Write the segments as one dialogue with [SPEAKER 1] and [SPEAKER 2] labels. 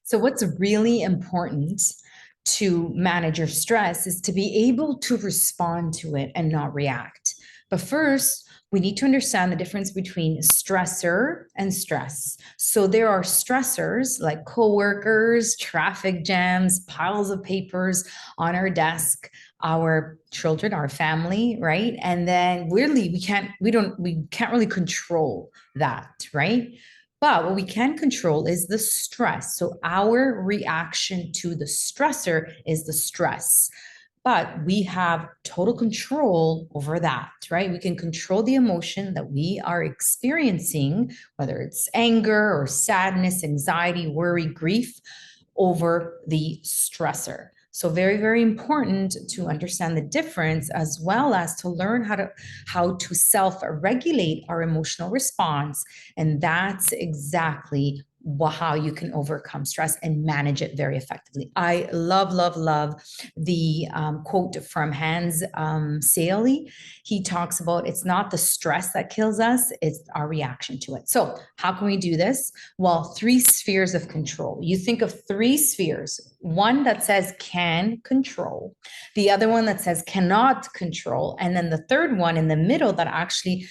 [SPEAKER 1] So what's really important to manage your stress is to be able to respond to it and not react. But first, we need to understand the difference between stressor and stress. So there are stressors like coworkers, traffic jams, piles of papers on our desk, our children, our family, right? And then weirdly, we can't really control that, right? But what we can control is the stress. So our reaction to the stressor is the stress. But we have total control over that, right? We can control the emotion that we are experiencing, whether it's anger or sadness, anxiety, worry, grief, over the stressor. So very, very important to understand the difference, as well as to learn how to self-regulate our emotional response. And that's exactly how you can overcome stress and manage it very effectively. I love, love, love the quote from Hans Saley. He talks about it's not the stress that kills us, it's our reaction to it. So how can we do this? Well, 3 spheres of control. You think of 3 spheres, one that says can control, the other one that says cannot control, and then the third one in the middle that actually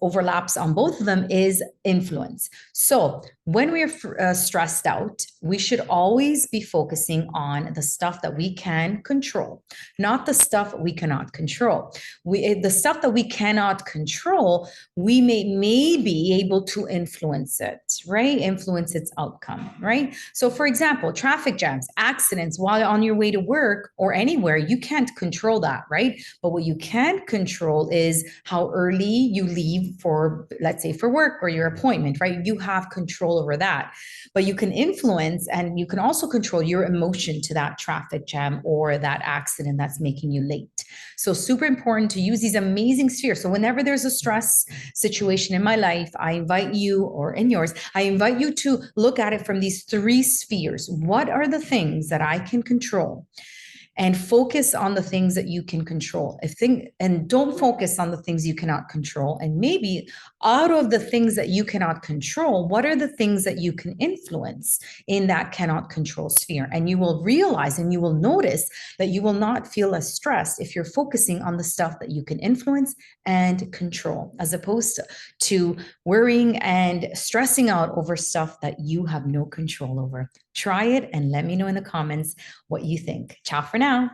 [SPEAKER 1] overlaps on both of them is influence. So when we're stressed out, we should always be focusing on the stuff that we can control, not the stuff we cannot control. The stuff that we cannot control, we may be able to influence it, right? Influence its outcome, right? So for example, traffic jams, accidents while on your way to work or anywhere, you can't control that, right? But what you can control is how early you leave for, let's say, for work or your appointment, right? You have control over that. But you can influence and you can also control your emotion to that traffic jam or that accident that's making you late. So super important to use these amazing spheres. So whenever there's a stress situation in my life, I invite you, or in yours, I invite you to look at it from these 3 spheres. What are the things that I can control? And focus on the things that you can control. And don't focus on the things you cannot control. And maybe out of the things that you cannot control, what are the things that you can influence in that cannot control sphere? And you will realize and you will notice that you will not feel as stressed if you're focusing on the stuff that you can influence and control, as opposed to worrying and stressing out over stuff that you have no control over. Try it and let me know in the comments what you think. Ciao for now.